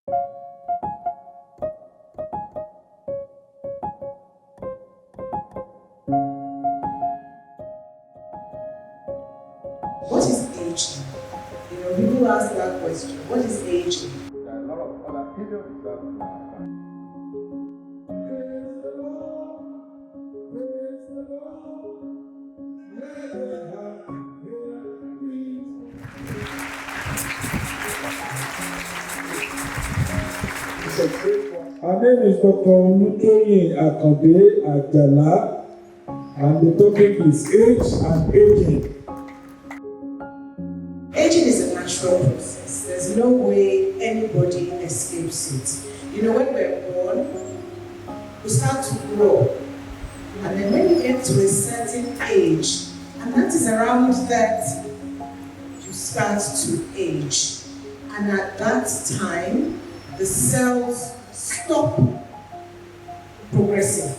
What is aging? People ask that question. What is aging? There are a lot of other opinions that Her name is Dr. Toyin Ajala, and the topic is age and aging. Aging is a natural process. There's no way anybody escapes it. When we're born, we start to grow. And then when you get to a certain age, and that is around 30, you start to age. And at that time, the cells stop progressing.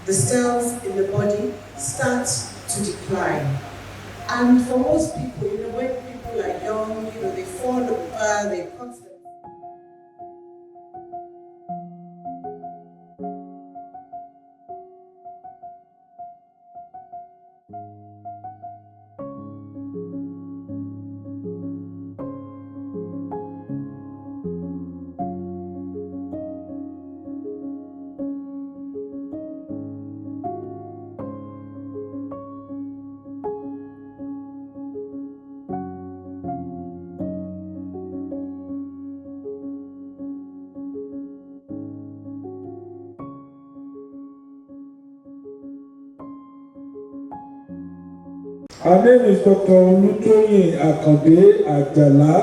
The cells in the body start to decline. And for most people, when people are young, they fall over, they constantly. Her name is Dr. Toyin Ajala,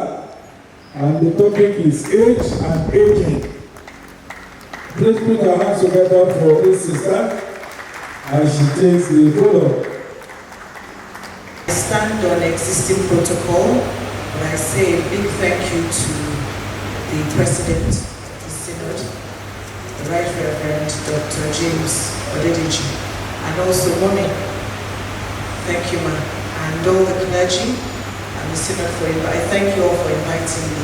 and the topic is age and aging. Please put our hands together for this sister as she takes the photo. I stand on existing protocol, and I say a big thank you to the President of the Synod, the Right Reverend Dr. James Odedeji, and also Mommy. Thank you, ma'am, and all the clergy and the Synod for I thank you all for inviting me.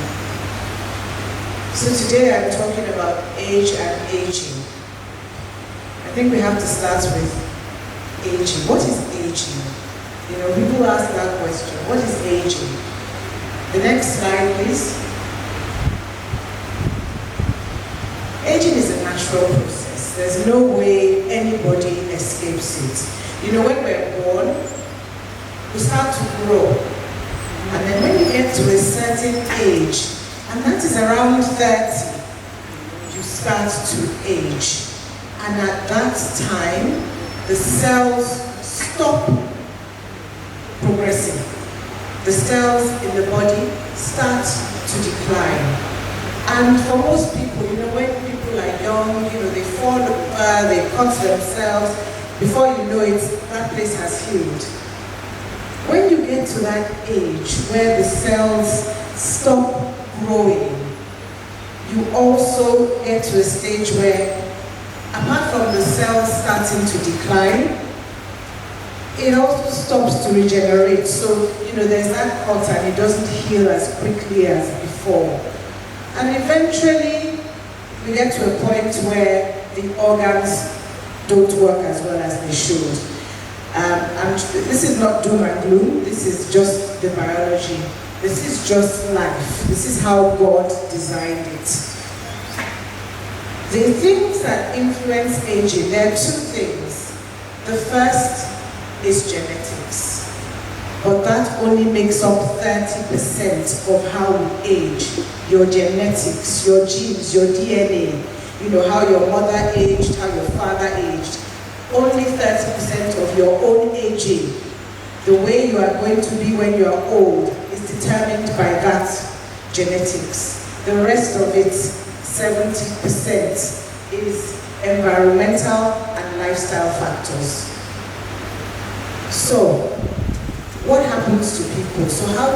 So today I'm talking about age and aging. I think we have to start with aging. What is aging? People ask that question. What is aging? The next slide, please. Aging is a natural process. There's no way anybody escapes it. When we're born, we start to grow. And then when you get to a certain age, and that is around 30, you start to age. And at that time, the cells stop progressing. The cells in the body start to decline. And for most people, when people are young, they fall over, they cut themselves. Before you know it, that place has healed. When you get to that age where the cells stop growing, you also get to a stage where, apart from the cells starting to decline, it also stops to regenerate. So, there's that cut and it doesn't heal as quickly as before. And eventually, we get to a point where the organs don't work as well as they should. And this is not doom and gloom, this is just the biology. This is just life. This is how God designed it. The things that influence aging, there are two things. The first is genetics, but that only makes up 30% of how we age. Your genetics, your genes, your DNA, how your mother aged, how your father aged. Only 30% of your own aging, the way you are going to be when you are old, is determined by that genetics. The rest of it, 70%, is environmental and lifestyle factors. So, what happens to people? So how,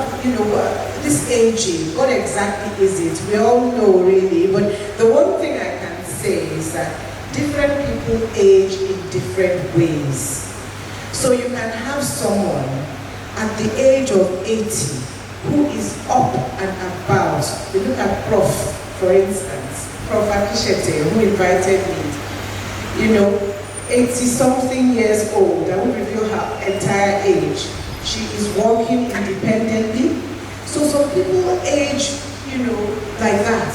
this aging, what exactly is it? We all know really, but the one thing I can say is that different people age in different ways. So you can have someone at the age of 80 who is up and about. We look at Prof. for instance, Prof. Akishete, who invited me, 80-something years old, I won't reveal her entire age. She is working independently. So some people age, like that.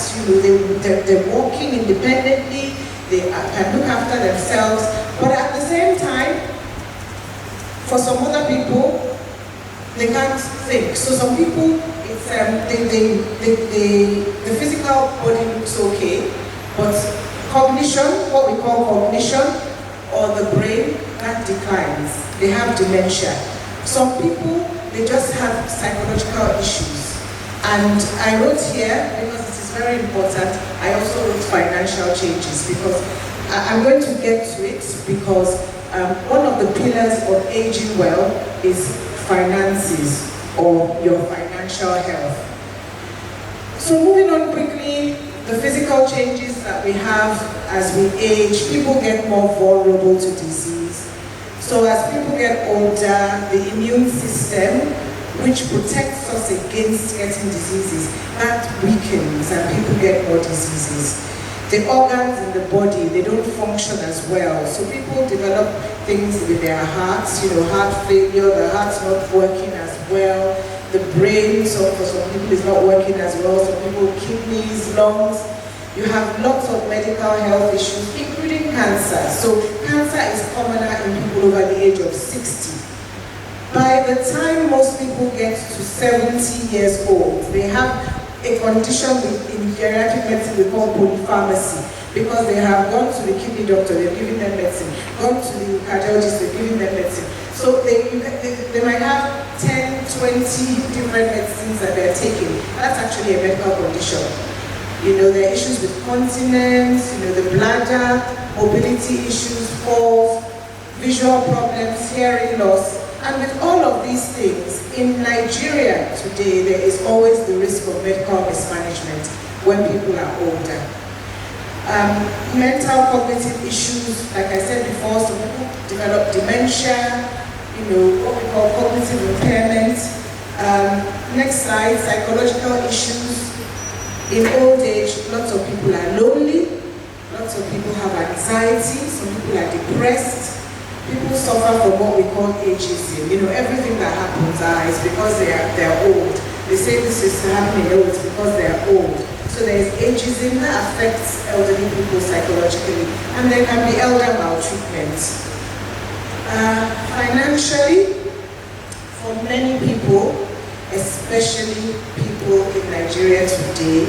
They're working independently, they can look after themselves, but at the same time, for some other people, they can't think. So some people, it's the physical body looks okay, but cognition, what we call cognition, or the brain, that declines. They have dementia. Some people, they just have psychological issues. And I wrote here, because it is very important, I also wrote financial changes, because I'm going to get to it, because one of the pillars of aging well is finances, or your financial health. So moving on quickly, the physical changes that we have as we age, people get more vulnerable to disease. So as people get older, the immune system, which protects us against getting diseases, that weakens and people get more diseases. The organs in the body, they don't function as well. So people develop things with their hearts, heart failure, the heart's not working as well. The brain, so for some people, is not working as well. Some people, kidneys, lungs. You have lots of medical health issues, including cancer. So cancer is commoner in people over the age of 60. By the time most people get to 70 years old, they have a condition in geriatric medicine we call polypharmacy, because they have gone to the kidney doctor, they're giving them medicine, gone to the cardiologist, they're giving them medicine. So they might have 10, 20 different medicines that they're taking. That's actually a medical condition. There are issues with continence, the bladder, mobility issues, falls, visual problems, hearing loss. And with all of these things, in Nigeria today, there is always the risk of medical mismanagement when people are older. Mental cognitive issues, like I said before, some people develop dementia, what we call cognitive impairment. Next slide, psychological issues. In old age, lots of people are lonely, lots of people have anxiety, some people are depressed. People suffer from what we call ageism. Everything that happens is because they're old. They say this is happening, it's because they're old. So there is ageism that affects elderly people psychologically, and there can be elder maltreatment. Financially, for many people, especially people in Nigeria today,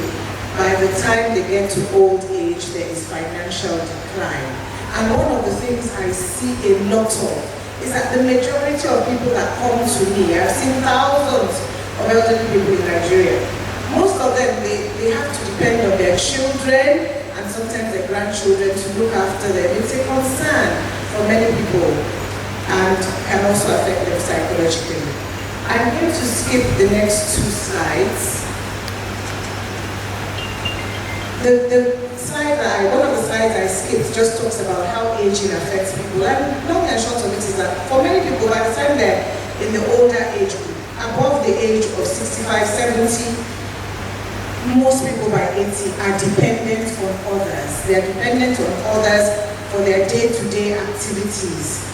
by the time they get to old age, there is financial decline. And one of the things I see a lot of is that the majority of people that come to me, I've seen thousands of elderly people in Nigeria. Most of them, they have to depend on their children and sometimes their grandchildren to look after them. It's a concern for many people and can also affect them psychologically. I'm going to skip the next two slides. One of the slides I skipped just talks about how aging affects people. And long and short of it is that for many people, by the time they're in the older age group, above the age of 65, 70, most people by 80 are dependent on others. They are dependent on others for their day-to-day activities.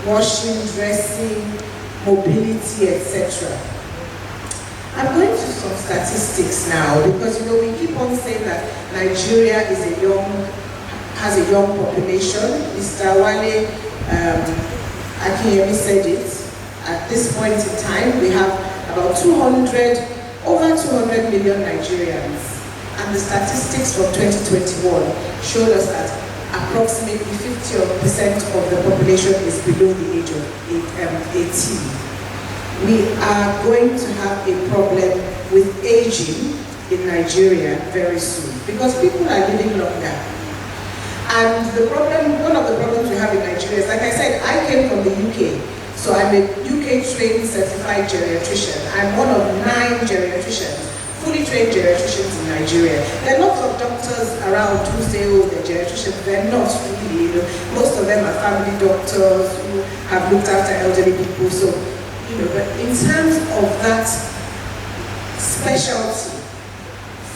Washing, dressing, mobility, etc. I'm going to some statistics now, because we keep on saying that Nigeria has a young population. Mr. Wale Akinyemi said it. At this point in time, we have about over 200 million Nigerians. And the statistics from 2021 showed us that approximately 50% of the population is below the age of 18. We are going to have a problem with aging in Nigeria very soon, because people are living longer. And one of the problems we have in Nigeria is, like I said, I came from the UK. So I'm a UK-trained certified geriatrician. I'm one of 9 geriatricians, fully trained geriatricians in Nigeria. There are lots of doctors around who say, they're geriatricians. They're not really. Most of them are family doctors who have looked after elderly people. So, but in terms of that specialty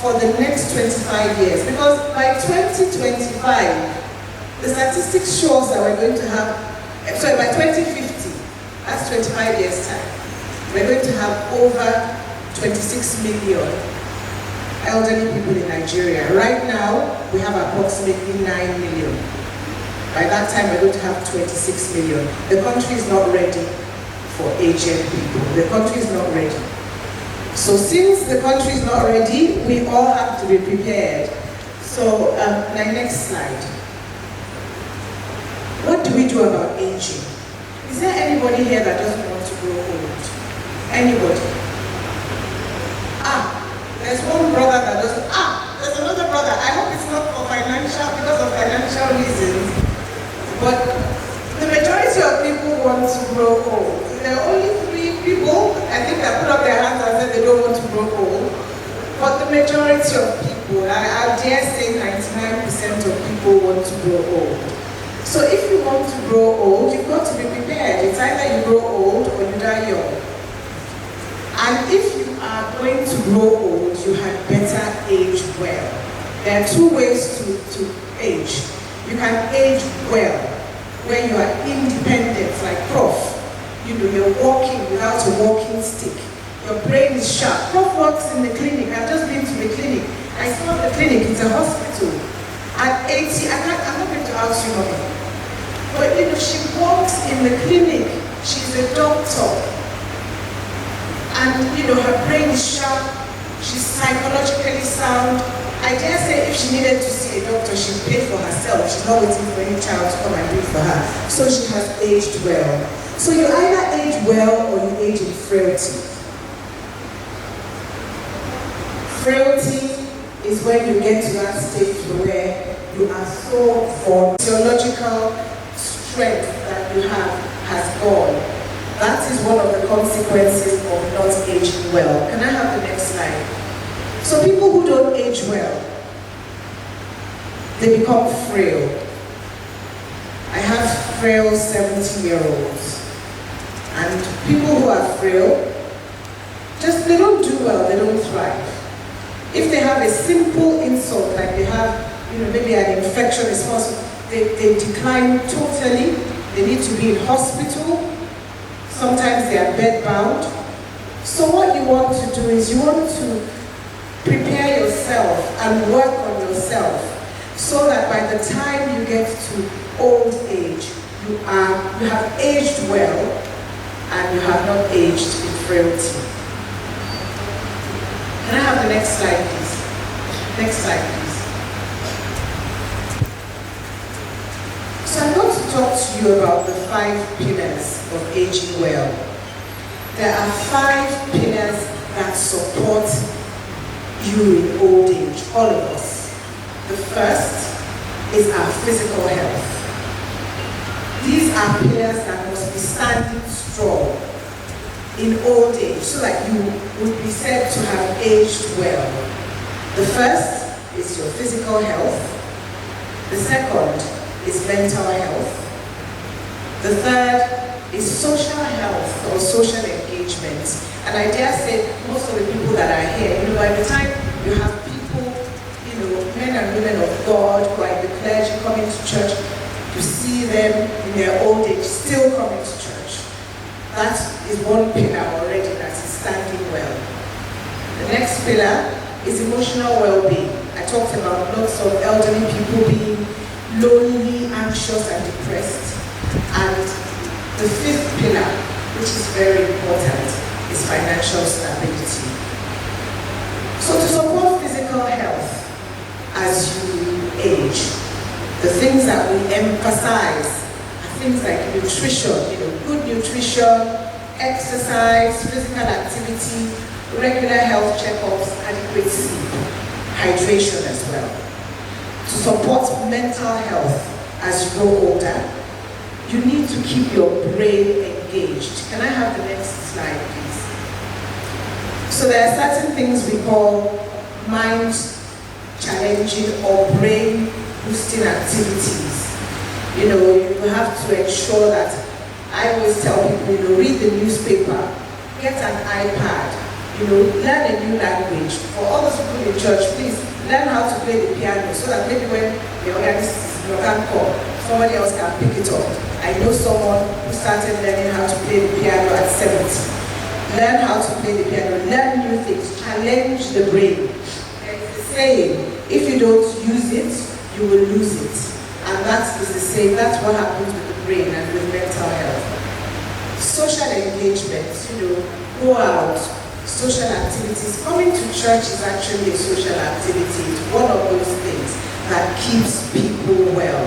for the next 25 years. Because by 2025, the statistics shows that we're going to have, sorry, by 2050, that's 25 years time, we're going to have over 26 million elderly people in Nigeria. Right now, we have approximately 9 million. By that time, we're going to have 26 million. The country is not ready for aged people. The country is not ready. So since the country is not ready, we all have to be prepared. So, my next slide. What do we do about aging? Is there anybody here that doesn't want to grow old? Anybody? There's one brother that doesn't. There's another brother. I hope it's not for because of financial reasons. But the majority of people want to grow old. There are only 3 people, I think, that put up their hands and said they don't want to grow old. But the majority of people, I dare say 99% of people want to grow old. So if you want to grow old, you've got to be prepared. It's either you grow old or you die young. And if you are going to grow old, you had better age well. There are 2 ways to age. You can age well, where you are independent, like Prof. You know, you're walking without a walking stick. Your brain is sharp. Prof works in the clinic. I've just been to the clinic. I saw the clinic, it's a hospital. At 80, I'm not going to ask you nothing. But you know, she works in the clinic. She's a doctor. And you know, her brain is sharp, she's psychologically sound. I dare say if she needed to see a doctor, she'd pay for herself. She's not waiting for any child to come and do it for her. So she has aged well. So you either age well or you age in frailty. Frailty is when you get to that stage where you are so for physiological strength that you have has gone. That is one of the consequences of not aging well. Can I have the next slide? So people who don't age well, they become frail. I have frail 70-year-olds. And people who are frail, they don't do well, they don't thrive. If they have a simple insult, like they have, you know, maybe an infection is possible, they decline totally. They need to be in hospital. Sometimes they are bedbound. So what you want to do is you want to prepare yourself and work on yourself so that by the time you get to old age, you have aged well and you have not aged in frailty. Can I have the next slide, please? Next slide, please. So I'm going to talk to you about the 5 pillars of aging well. There are 5 pillars that support you in old age, all of us. The first is our physical health. These are pillars that must be standing strong in old age so that you would be said to have aged well. The first is your physical health. The second is mental health. The third is social health or social engagement. And I dare say most of the people that are here, you know, by the time you have people, you know, men and women of God who are in the clergy coming to church, you see them in their old age still coming to church. That is one pillar already that is standing well. The next pillar is emotional well-being. I talked about lots of elderly people being lonely, anxious, and depressed. And the 5th pillar, which is very important, is financial stability. So to support physical health as you age, the things that we emphasize are things like nutrition, you know, good nutrition, exercise, physical activity, regular health checkups, adequate sleep, hydration as well. To support mental health as you grow older, you need to keep your brain engaged. Can I have the next slide, please? So there are certain things we call mind-challenging or brain-boosting activities. You know, you have to ensure that, I always tell people, you know, read the newspaper, get an iPad, learn a new language. For all those people in church, please learn how to play the piano so that maybe when the organist can't come, somebody else can pick it up. I know someone who started learning how to play the piano at 70. Learn how to play the piano, learn new things, challenge the brain. There's a saying, if you don't use it, you will lose it. And that is the same, that's what happens with the brain and with mental health. Social engagement, go out, social activities. Coming to church is actually a social activity. It's one of those things that keeps people well.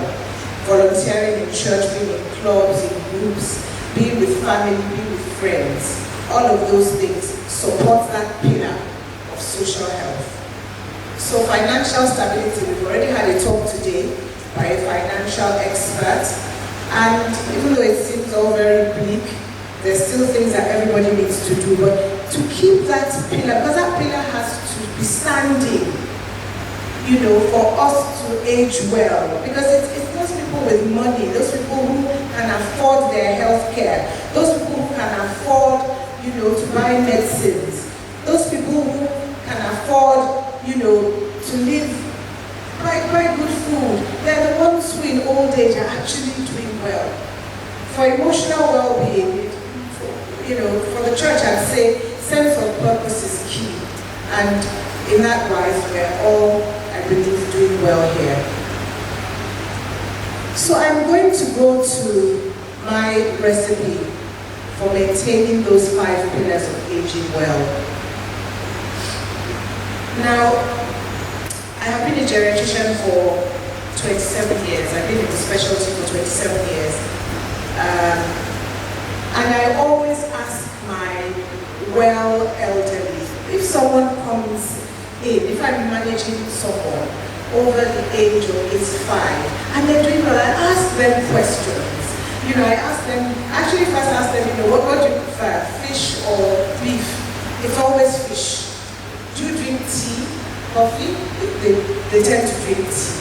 Volunteering in church, being in clubs, in groups, being with family, being with friends. All of those things support that pillar of social health. So financial stability, we've already had a talk today by a financial expert. And even though it seems all very bleak, there's still things that everybody needs to do. But to keep that pillar, because that pillar has to be standing, for us to age well. Because it's those people with money, those people who can afford their health care, those people who can afford, to buy medicines, those people who can afford, to live, buy good food. They're the ones who in old age are actually doing well. For emotional well-being, for the church, I'd say sense of purpose is key. And in that wise, we're all, I believe, doing well here. So I'm going to go to my recipe for maintaining those 5 pillars of aging well. Now, I have been a geriatrician for 27 years. I've been in the specialty for 27 years. And I always ask my well elderly, if someone comes in, if I'm managing someone over the age of 85, and they're doing well, I ask them questions. I ask them, actually first ask them, what do you prefer, fish or beef? It's always fish. Do you drink tea, coffee? They tend to drink tea.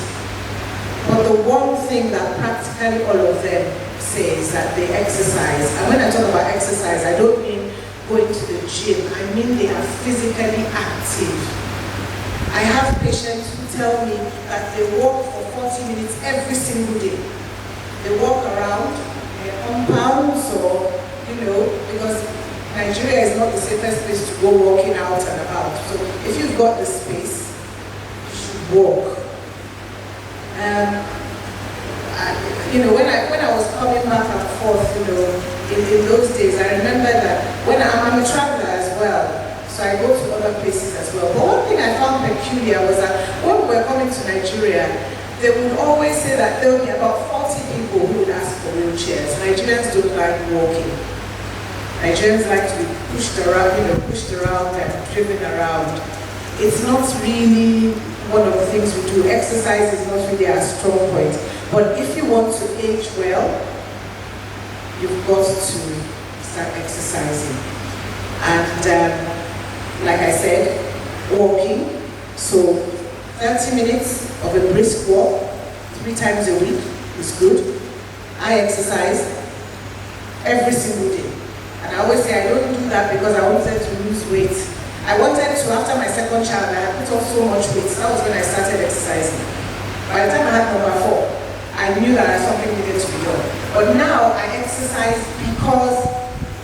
But the one thing that practically all of them say is that they exercise. And when I talk about exercise, I don't mean going to the gym. I mean they are physically active. I have patients who tell me that they walk for 40 minutes every single day. They walk around their compounds or, because Nigeria is not the safest place to go walking out and about. So if you've got the space, you should walk. When I was coming back and forth, in those days, I remember that when I'm a traveler as well, so I go to other places as well. But one thing I found peculiar was that when we were coming to Nigeria, they would always say that there would be about 40 people who would ask for wheelchairs. Nigerians don't like walking. Nigerians like to be pushed around and driven around. It's not really one of the things we do. Exercise is not really our strong point. But if you want to age well, you've got to start exercising. And like I said, walking. So 30 minutes of a brisk walk 3 times a week is good. I exercise every single day. And I always say I don't do that because I wanted to lose weight. I wanted to, after my second child, I had put on so much weight. So that was when I started exercising. By the time I had number 4, I knew that something needed to be done. But now I exercise because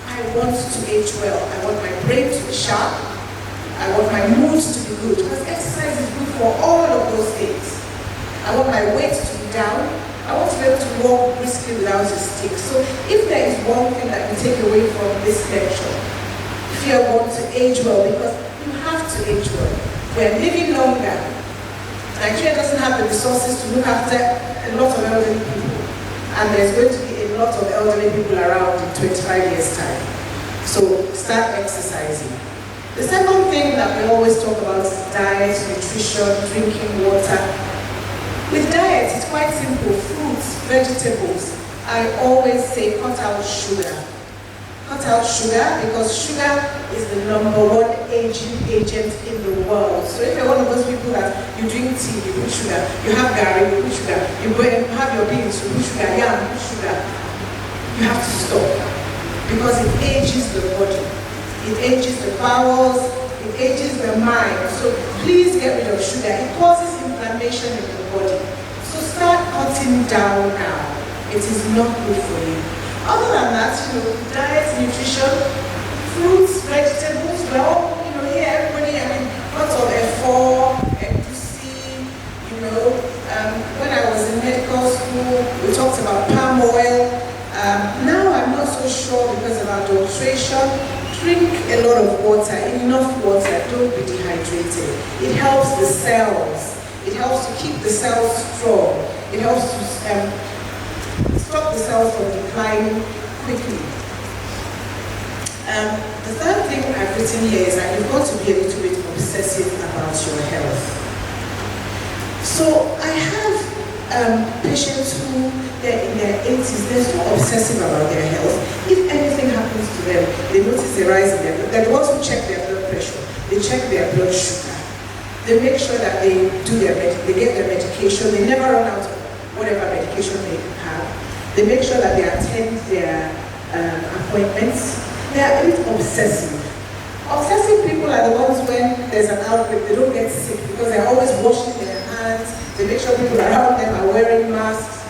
I want to age well. I want my brain to be sharp. I want my mood to be good. Because exercise is good for all of those things. I want my weight to be down. I want to be able to walk briskly without a stick. So if there is one thing that you take away from this lecture, if you want to age well, because you have to age well. We're living longer. Nigeria doesn't have the resources to look after a lot of elderly people. And there's going to be a lot of elderly people around in 25 years' time. So start exercising. The second thing that we always talk about is diet, nutrition, drinking water. With diet, it's quite simple. Fruits, vegetables. I always say cut out sugar. Cut out sugar because sugar is the #1 aging agent in the world. So if you're one of those people that you drink tea, you put sugar, you have garri, you put sugar, you go and have your beans, you put sugar, yam, you put sugar, you have to stop because it ages the body. it ages the bowels, it ages the mind. So please get rid of sugar. It causes inflammation in the body. So start cutting down now. It is not good for you. Other than that, diet, nutrition, fruits, vegetables, well, here everybody, lots of F4, FTC, when I was in medical school, we talked about palm oil. Now I'm not so sure because of adulteration. Drink a lot of water, enough water, don't be dehydrated. It helps the cells. It helps to keep the cells strong. It helps to stop the cells from declining quickly. The third thing I've written here is that you've got to be a little bit obsessive about your health. So I have patients who they're in their 80s, they're so obsessive about their health. If anything happens to them, they notice a rise in their blood. They're the ones who check their blood pressure. They check their blood sugar. They make sure that they get their medication. They never run out of whatever medication they have. They make sure that they attend their appointments. They are a bit obsessive. Obsessive people are the ones when there's an outbreak, they don't get sick because they're always washing their hands. They make sure people around them are wearing masks.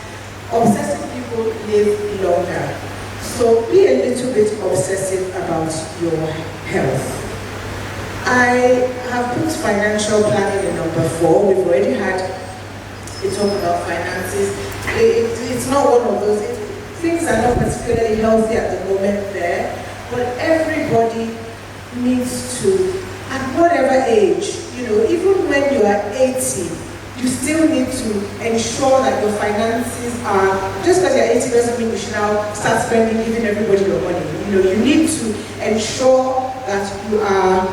Obsessive people live longer. So be a little bit obsessive about your health. I have put financial planning in number 4. We've already had a talk about finances. It's not one of those. Things are not particularly healthy at the moment there, but everybody needs to, at whatever age, even when you are 80, you still need to ensure that your finances are, just because you're 80 doesn't mean you should now start spending, giving everybody your money. You need to ensure that you are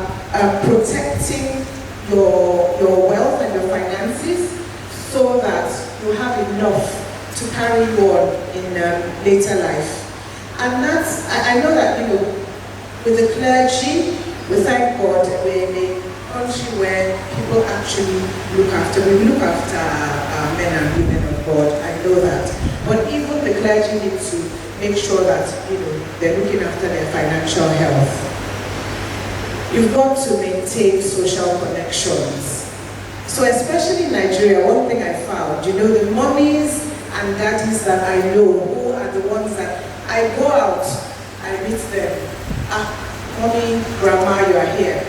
protecting your wealth and your finances so that you have enough to carry you on in later life. And that's, I know that, with the clergy, we thank God we're in a country where people actually we look after our men and women of God, I know that. But even the clergy need to make sure that, they're looking after their financial health. You've got to maintain social connections. So especially in Nigeria, one thing I found, the mommies and daddies that I know who are the ones that I go out, I meet them. Mommy, grandma, you are here.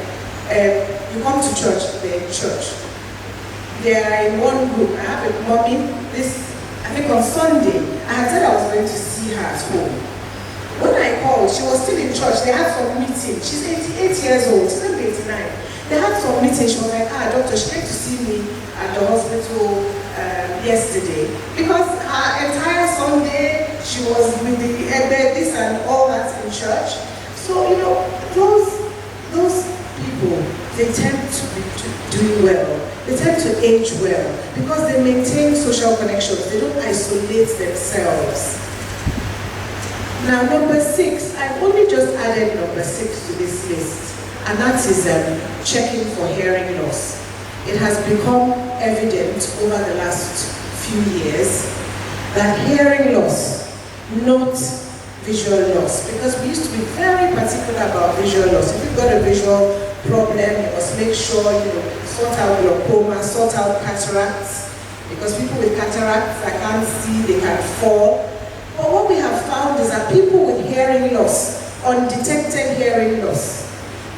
You come to church, they're in church. They are in one group. I have a mommy, I think on Sunday, I had said I was going to see her at home. When I called, she was still in church. They had some meeting. She's 88 years old, she's not 89. They had some meeting. She was like, doctor, she came to see me at the hospital yesterday. Because her entire Sunday, she was with the this and all that in church. So, those people, they tend to be doing well. They tend to age well because they maintain social connections. They don't isolate themselves. Now, number 6, I've only just added number 6 to this list, and that is checking for hearing loss. It has become evident over the last few years that hearing loss, not visual loss, because we used to be very particular about visual loss. If you've got a visual problem, you must make sure sort out glaucoma, sort out cataracts, because people with cataracts, I can't see, they can fall. But what we have found is that people with hearing loss, undetected hearing loss,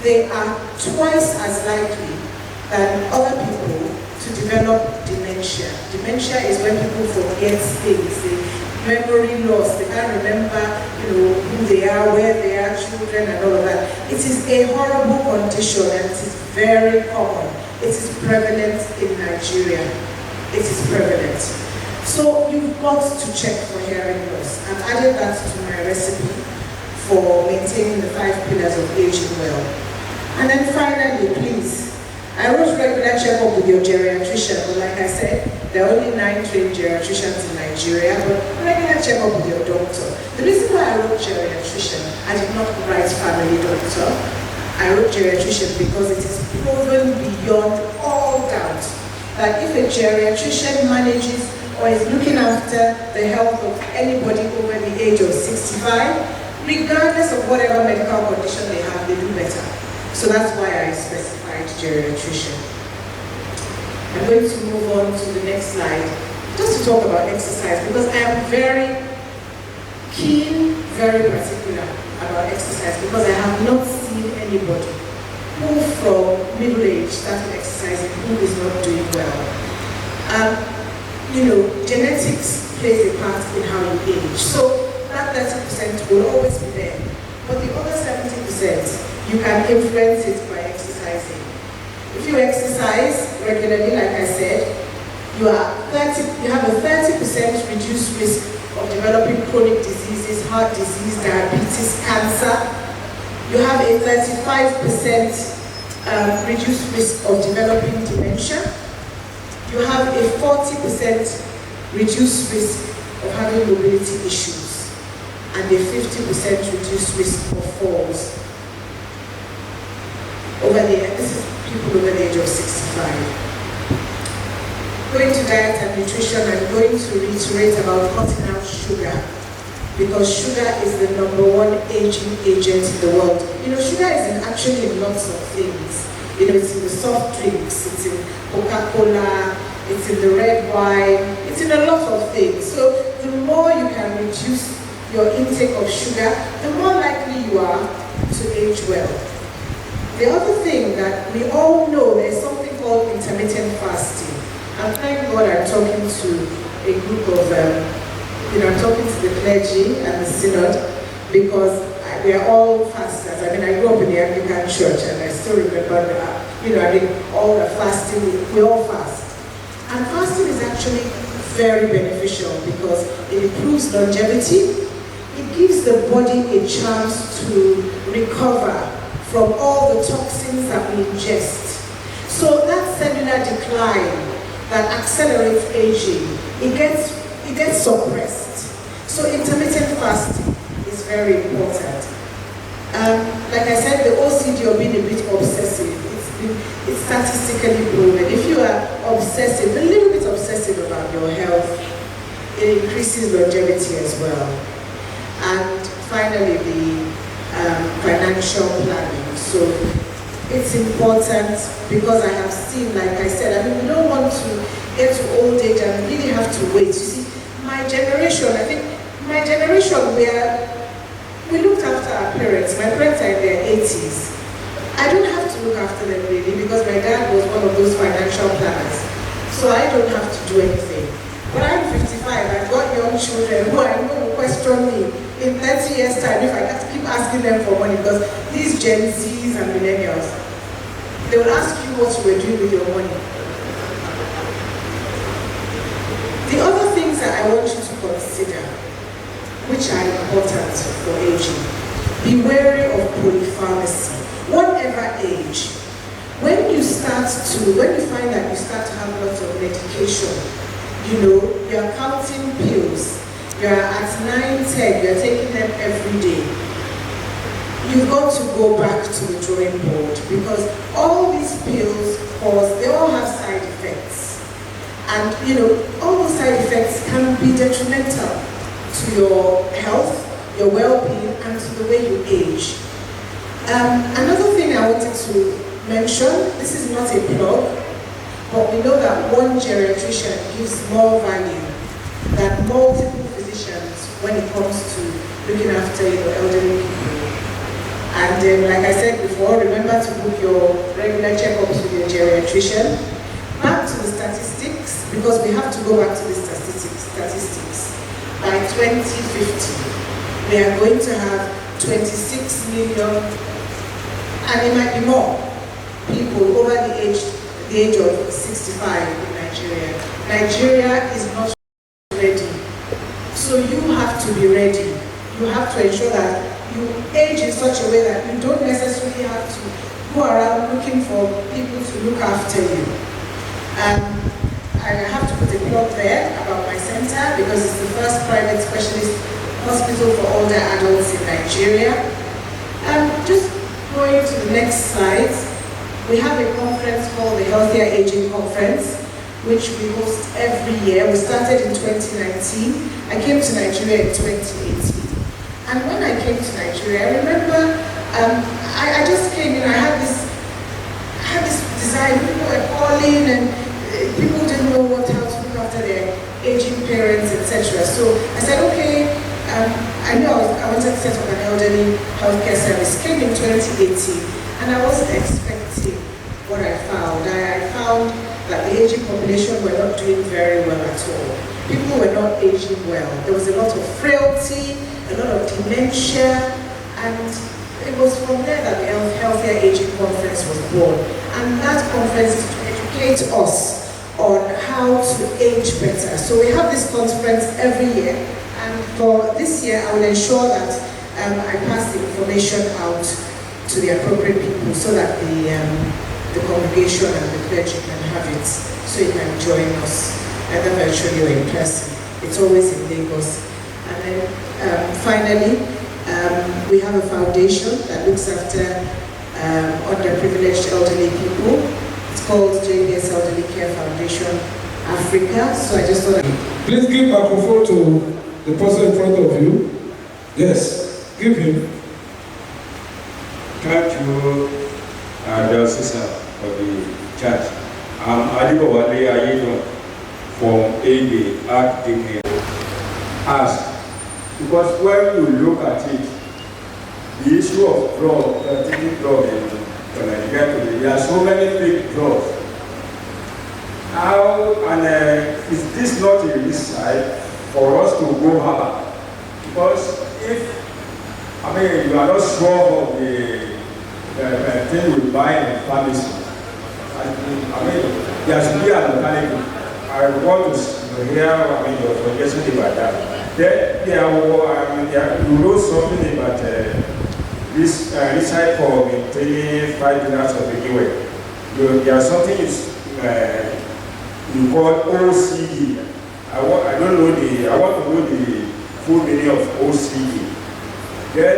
they are twice as likely than other people to develop dementia. Dementia is when people forget things. Memory loss, they can't remember who they are, where they are, children and all of that. It is a horrible condition and it is very common. It is prevalent in Nigeria. It is prevalent. So you've got to check for hearing loss. I've added that to my recipe for maintaining the 5 pillars of aging well. And then finally, please, I wrote regular checkup with your geriatrician, but like I said, there are only 9 trained geriatricians in Nigeria, but regular checkup with your doctor. The reason why I wrote geriatrician, I did not write family doctor. I wrote geriatrician because it is proven beyond all doubt that if a geriatrician manages or is looking after the health of anybody over the age of 65, regardless of whatever medical condition they have, they do better. So that's why I specified geriatrician. I'm going to move on to the next slide, just to talk about exercise, because I am very keen, very particular about exercise, because I have not seen anybody who from middle age started exercising who is not doing well. Genetics plays a part in how you age. So that 30% will always be there. But the other 70%, you can influence it by exercising. If you exercise regularly, like I said, you have a 30% reduced risk of developing chronic diseases, heart disease, diabetes, cancer. You have a 35% reduced risk of developing dementia. You have a 40% reduced risk of having mobility issues, and a 50% reduced risk of falls. Over there, this is people over the age of 65. Going to diet and nutrition, I'm going to reiterate about cutting out sugar, because sugar is the #1 aging agent in the world. Sugar is actually in lots of things. It's in the soft drinks, it's in Coca-Cola, it's in the red wine, it's in a lot of things. So the more you can reduce your intake of sugar, the more likely you are to age well. The other thing that we all know, there's something called intermittent fasting. And thank God I'm talking to a group of, I'm talking to the clergy and the synod, because we are all fasters. I grew up in the Anglican church, and I still remember all the fasting, we all fast. And fasting is actually very beneficial because it improves longevity. It gives the body a chance to recover from all the toxins that we ingest. So that cellular decline that accelerates aging, it gets suppressed. So intermittent fasting is very important. Like I said, the OCD of being a bit obsessive, it's statistically proven. If you are obsessive, a little bit obsessive about your health, it increases longevity as well. And finally, the financial planning. So it's important because I have seen, like I said, we don't want to get to old age and really have to wait. You see, my generation, we looked after our parents. My parents are in their 80s. I don't have to look after them really, because my dad was one of those financial planners. So I don't have to do anything. But I'm 55, I've got young children who I know will question me in 30 years' time if I keep asking them for money, because these Gen Zs and millennials, they will ask you what you were doing with your money. The other things that I want you to consider, which are important for aging, be wary of polypharmacy. Whatever age, when you find that you start to have lots of medication, you're counting pills, you're at 9, 10, you're taking them every day, you've got to go back to the drawing board, because all these pills they all have side effects. And all those side effects can be detrimental to your health, your well-being, and to the way you age. Another thing I wanted to mention, this is not a plug, but we know that one geriatrician gives more value than multiple physicians when it comes to looking after elderly people. And like I said before, remember to book your regular checkups with your geriatrician. Back to the statistics, because we have to go back to the statistics. By 2050, we are going to have 26 million, and it might be more, people over the age of 65 in Nigeria. Nigeria is not ready. So you have to be ready. You have to ensure that you age in such a way that you don't necessarily have to go around looking for people to look after you. I have to put a plug there about my center, because it's the first private specialist hospital for older adults in Nigeria. Just going to the next slide, we have a conference called the Healthier Aging Conference, which we host every year. We started in 2019. I came to Nigeria in 2018. And when I came to Nigeria, I remember I just came in, I had this desire, people were calling and people didn't know how to look after their aging parents, etc. So I said, okay, I knew I wanted to set up an elderly healthcare service. Came in 2018, and I wasn't expecting what I found. I found that the aging population were not doing very well at all. People were not aging well. There was a lot of frailty, a lot of dementia, and it was from there that the Healthier Aging Conference was born. And that conference is to educate us on how to age better. So we have this conference every year, and for this year I will ensure that I pass the information out to the appropriate people so that the congregation and the clergy can have it, so you can join us either virtually or in person. It's always in Lagos. And then finally, we have a foundation that looks after underprivileged elderly people. It's called JBS Elderly Care Foundation Africa. So I just thought Please give microphone to the person in front of you. Yes, give him. Thank you, Diocese of the Church. I'm Adibowale Ayedon from AB Archdeacon. Ask, because when you look at it, the issue of drug, taking drug in Nigeria today, there are so many big drugs. How and is this not a risk side for us to go harder? Because if you are not sure of the thing we buy in pharmacy, there should be an alternative. I want to hear your suggestion about that. Then you wrote something about this side for maintaining 5 units of the giveaway. There is something you call OCD. I want to know the full meaning of OCD. Then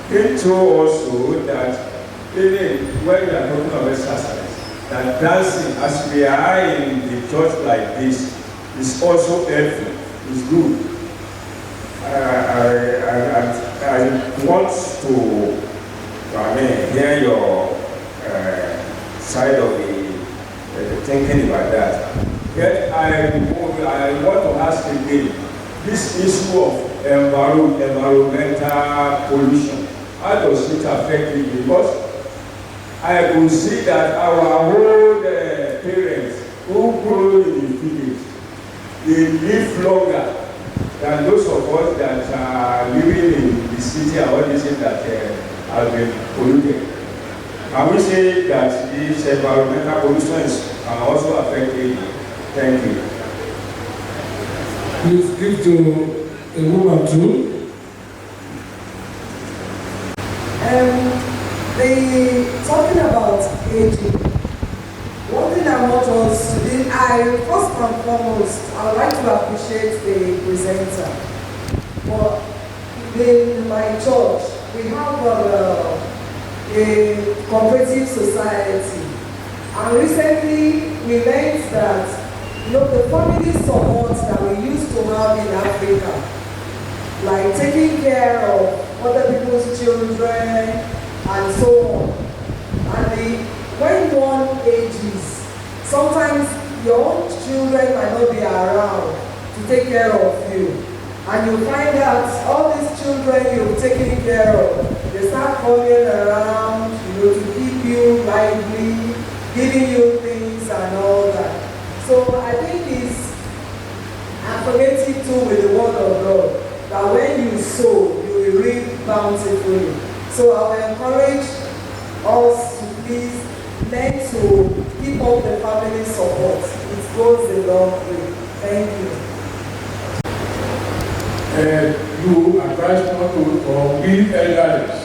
been told also that even when we are talking about exercise, that dancing, as we are in the church like this, is also helpful, is good. I want to hear your side of the thinking about that. Yet I want to ask again, this issue of environmental pollution, how does it affect you? Because I could see that our old parents who grew in the village, they live longer than those of us that are living in the city and all these things that have been polluted. Can we say that this environmental pollution can also affect aging? Thank you. Please give to a woman too. Talking about aging, one thing I want us to do, first and foremost, I would like to appreciate the presenter. But in my church, we have a cooperative society, and recently we learned that the family support that we used to have in Africa, like taking care of other people's children and so on. And when one ages, sometimes your own children might not be around to take care of you. And you find out all these children you've taken care of, they start coming around, to keep you lively, giving you things and all that. So I think it's affirmative too with the word of God, that when you sow, you will reap bountifully. So I will encourage us to please learn to keep up the family support. It goes a long way. Thank you. You advise not to, or we elders,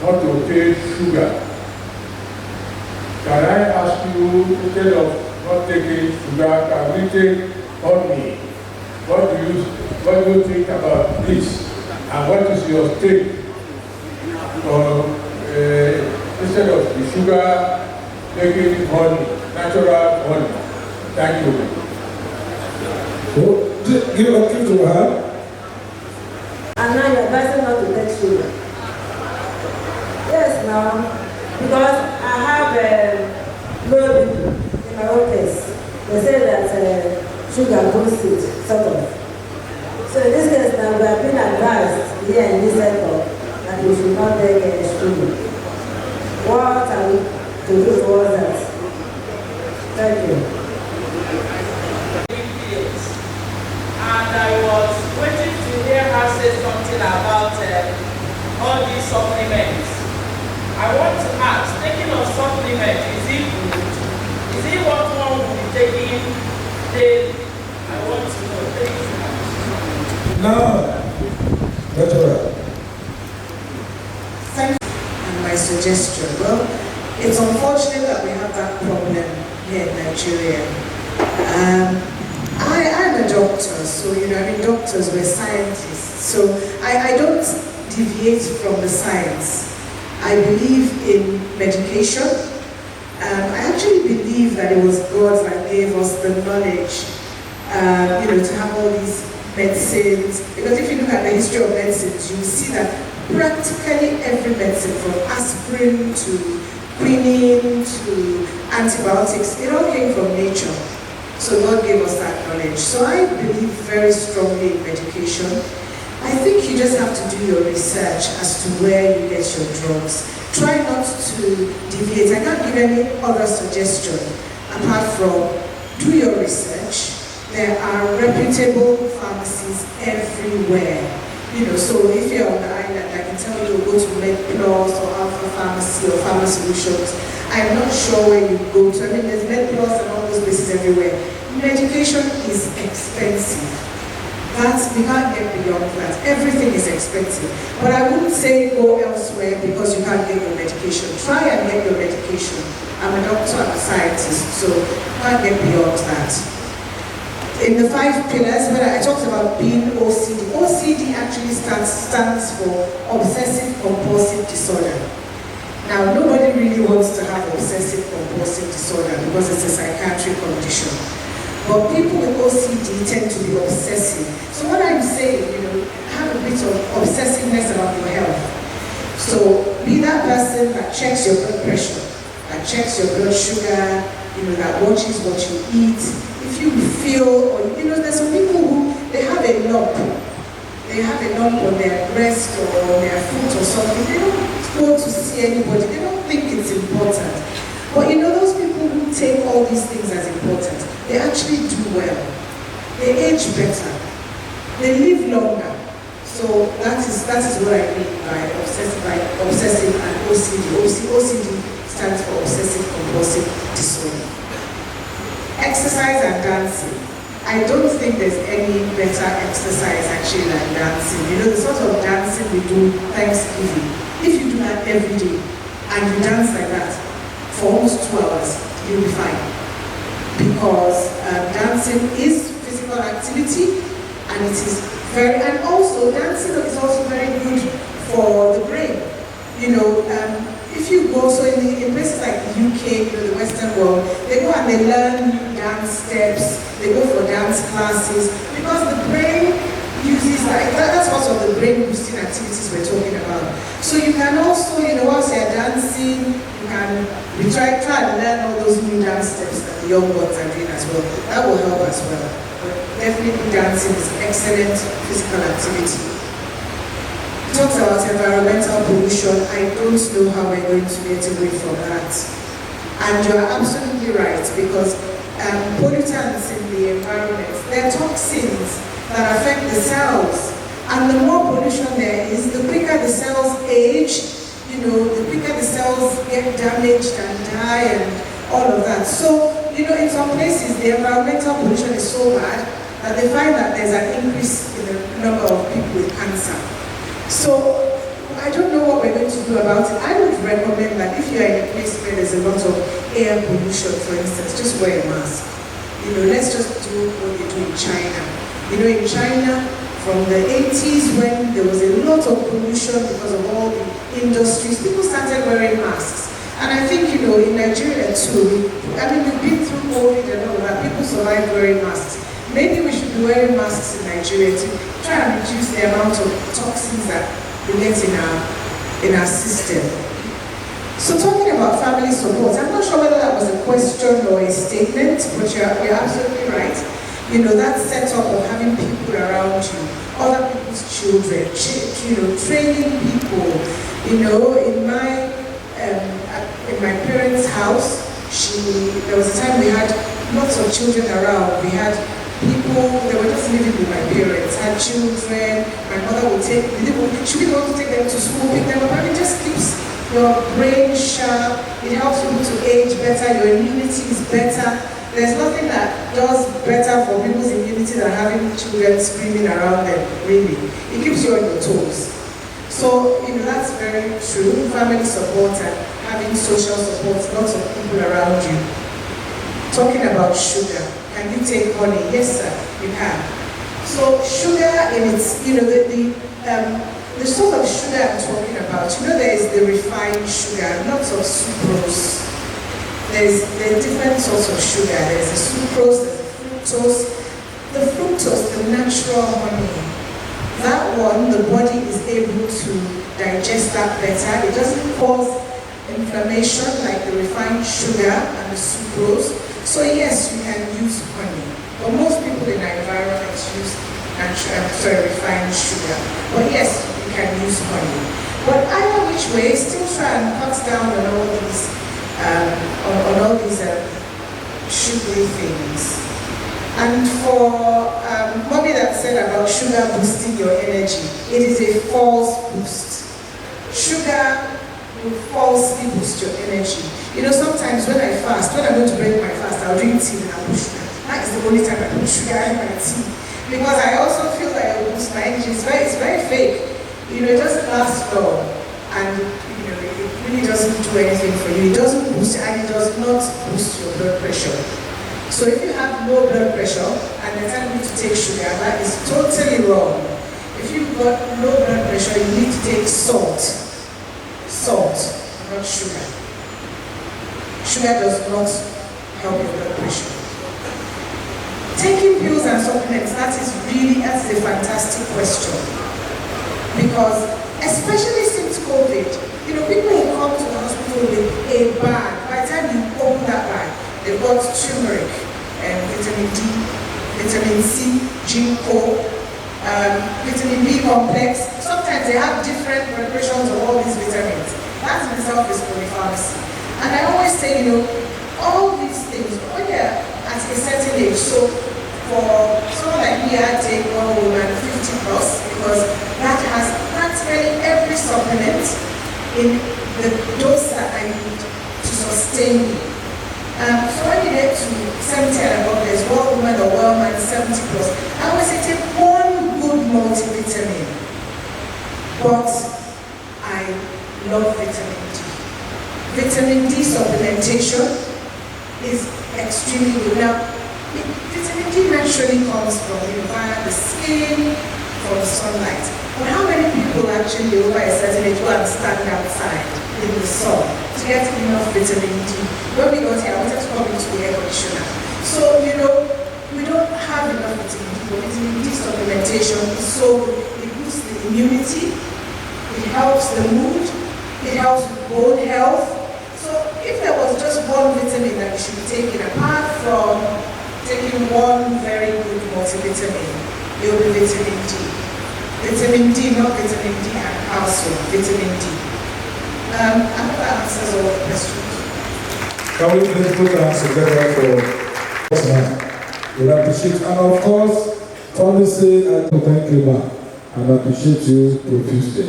not to take sugar. Can I ask you, instead of not taking sugar, can we take honey? What do you think about this? And what is your take? Instead of the sugar, taking honey, natural honey. Thank you. Give to her. and now you're advising not to take sugar. Yes, now, because I have low BP in my own case. They say that sugar boosts it, sort of. So in this case now, we have been advised here in this sector that we should not take sugar. What are we to do towards that? Thank you. And I was waiting to hear her say something about all these supplements. I want to ask, taking of supplement, is it good? Is it what one will be taking daily? I want to know. Thank you. Now, that's all right. Thank you. And my suggestion, well, it's unfortunate that we have that problem here in Nigeria. I'm a doctor, so doctors were scientists, so I don't deviate from the science. I believe in medication. I actually believe that it was God that gave us the knowledge, to have all these medicines. Because if you look at the history of medicines, you will see that practically every medicine, from aspirin to quinine to antibiotics, it all came from nature. So God gave us that knowledge. So I believe very strongly in medication. I think you just have to do your research as to where you get your drugs. Try not to deviate. I can't give any other suggestion apart from do your research. There are reputable pharmacies everywhere. So if you're on the island, I can tell you to go to MedPlus or Alpha Pharmacy or Pharma Solutions. I'm not sure where you go to. There's MedPlus and all those places everywhere. Medication is expensive. We can't get beyond that. Everything is expensive. But I wouldn't say go elsewhere because you can't get your medication. Try and get your medication. I'm a doctor, I'm a scientist, so can't get beyond that. In the 5 pillars, when I talked about being OCD, OCD actually stands for Obsessive Compulsive Disorder. Now, nobody really wants to have obsessive compulsive disorder because it's a psychiatric condition. But people with OCD tend to be obsessive. So what I'm saying, have a bit of obsessiveness about your health. So be that person that checks your blood pressure, that checks your blood sugar, that watches what you eat. If you feel, or there's some people who, they have a lump on their breast or on their foot or something. They don't go to see anybody. They don't think it's important. But those people who take all these things as important, they actually do well. They age better. They live longer. So that is what I mean by obsessive and OCD. OCD stands for Obsessive Compulsive Disorder. Exercise and dancing. I don't think there's any better exercise actually than dancing. The sort of dancing we do Thanksgiving. If you do that every day and you dance like that for almost 2 hours, you'll be fine. Because dancing is physical activity and it is and also dancing is also very good for the brain. If you go, so in places like the UK, the Western world, they go and they learn new dance steps, they go for dance classes, because the brain uses, that's part of the brain boosting activities we're talking about. So you can also, whilst you're dancing, you can try and learn all those new dance steps that the young ones are doing as well. That will help as well. But definitely dancing is excellent physical activity. Talks about environmental pollution. I don't know how we're going to get away from that. And you're absolutely right, because pollutants in the environment, they're toxins that affect the cells. And the more pollution there is, the quicker the cells age, the quicker the cells get damaged and die and all of that. So, in some places, the environmental pollution is so bad that they find that there's an increase in the number of people with cancer. So, I don't know what we're going to do about it. I would recommend that if you're in a place where there's a lot of air pollution, for instance, just wear a mask. Let's just do what they do in China. In China, from the 80s, when there was a lot of pollution because of all the industries, people started wearing masks. And I think, in Nigeria too, we've been through COVID and all that, people survived wearing masks. Maybe we should be wearing masks in Nigeria to try and reduce the amount of toxins that we get in our system. So talking about family support, I'm not sure whether that was a question or a statement, but you're absolutely right. You know, that setup of having people around you, other people's children, training people. You know, in my parents' house, there was a time we had lots of children around. We had people, they were just living with my parents, had children. My mother would she didn't want to take them to school, pick them up. I mean, it just keeps your brain sharp. It helps you to age better. Your immunity is better. There's nothing that does better for people's immunity than having children screaming around them, really. It keeps you on your toes. So, you know, that's very true. Family support and having social support, lots of people around you. Talking about sugar. Can you take honey? Yes, sir, you can. So sugar in its, you know, the sort of sugar I'm talking about, you know, there is the refined sugar, lots of sucrose. There's different sorts of sugar. There's the sucrose, there's the fructose. The fructose, the natural honey, that one, the body is able to digest that better. It doesn't cause inflammation like the refined sugar and the sucrose. So yes, you can use honey. But most people in our environment use refined sugar. But yes, you can use honey. But either which way, still try and cut down on all these sugary things. And for mommy that said about sugar boosting your energy, it is a false boost. Sugar will falsely boost your energy. You know, sometimes when I fast, when I'm going to break my fast, I'll drink tea and I'll put sugar. That is the only time I put sugar in my tea. Because I also feel like it will boost my energy. It's very fake. You know, it doesn't last long. And you know, it really doesn't do anything for you. It doesn't boost and it does not boost your blood pressure. So if you have low blood pressure and they're telling you to take sugar, that is totally wrong. If you've got low blood pressure, you need to take salt. Salt, not sugar. Sugar does not help your blood pressure. Taking pills and supplements, that's a fantastic question. Because especially since COVID, you know, people will come to the hospital with a bag. By the time you open that bag, they've got turmeric, vitamin D, vitamin C, ginkgo, vitamin B complex. Sometimes they have different preparations of all these vitamins. That in itself is polypharmacy. And I always say, you know, all these things, when you're at a certain age, so for someone like me, I take one woman 50 plus, because that has practically every supplement in the dose that I need to sustain me. So when you get to 70 and above, there's one woman or one man 70 plus. I always say take one good multivitamin. But I love vitamin D. Vitamin D supplementation is extremely good. Now, vitamin D naturally comes from via the skin, from sunlight. But how many people actually over a certain age go and stand outside in the sun to get enough vitamin D? When we got here, I wanted to come into the air conditioner. So, you know, we don't have enough vitamin D, but vitamin D supplementation is so good. It boosts the immunity, it helps the mood, it helps with bone health. So if there was just one vitamin that you should be taking, apart from taking one very good multivitamin, it will be vitamin D. Vitamin D, not vitamin D and calcium, vitamin D. I hope that answers all the questions. Can we please put our hands together for us? We appreciate, and of course, family say, thank you, ma, and appreciate you profusely.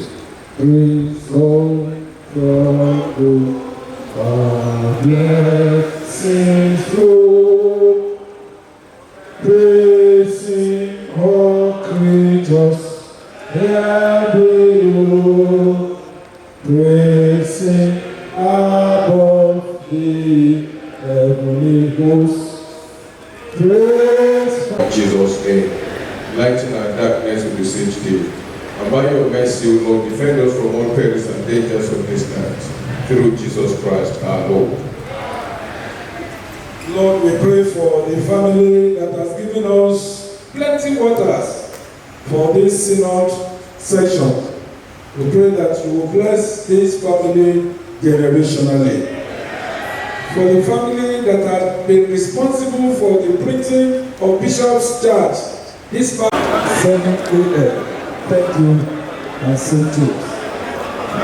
Praise God, God, God, blessings flow, praising all creatures, here below, praising above the heavenly hosts. Praise In Jesus' name, lighten our darkness with the sage day. And by your mercy, O Lord, defend us from all perils and dangers of this night. Through Jesus Christ our Lord. Lord, we pray for the family that has given us plenty waters for this synod session. We pray that you will bless this family generationally. For the family that have been responsible for the printing of Bishop's Church, this family 7 a.m. Thank you and same to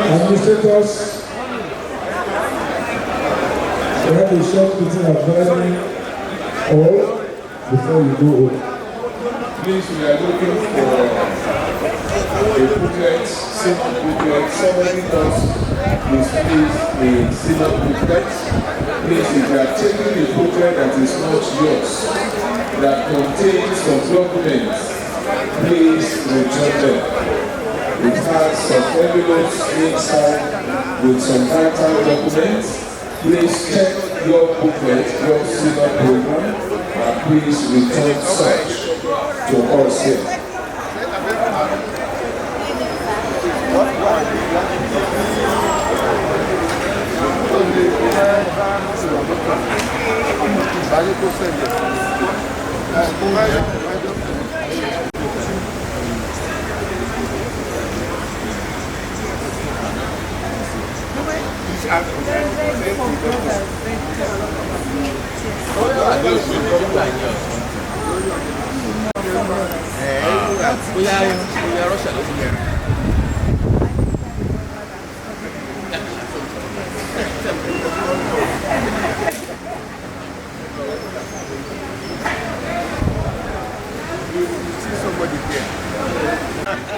administrators. We have a short meeting advising all before you go home. Please, we are looking for a booklet, simple booklet. Somebody does misplace a simple booklet. Please, if you are taking a booklet that is not yours, that contains some documents, please return them. It has some envelopes inside with some vital documents. Please check your booklet, your synod program, and please return such to us here.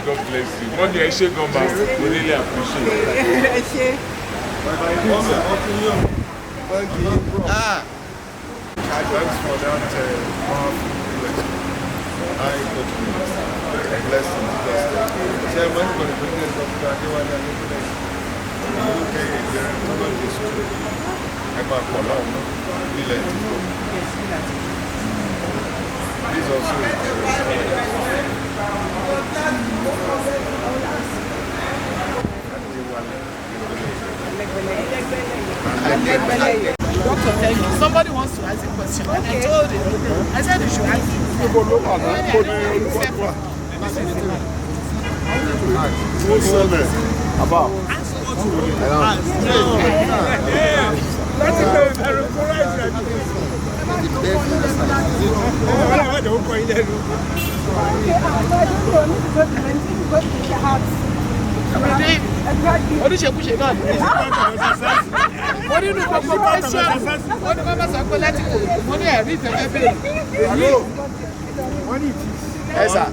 God bless you. One day I shake on back. We really appreciate it. Thanks for that I bless him. Chairman, for the goodness of God, you are the Gerontology. Please Doctor, thank you. Somebody wants to ask a question. And I told him. I said you should ask oníṣekúṣe náà mo nínú gbogbo question mo ní bàbá sọ pé láti kò mo ní ẹ̀rí ìtẹ́fẹ́ bẹ́ẹ̀. Yes, sir.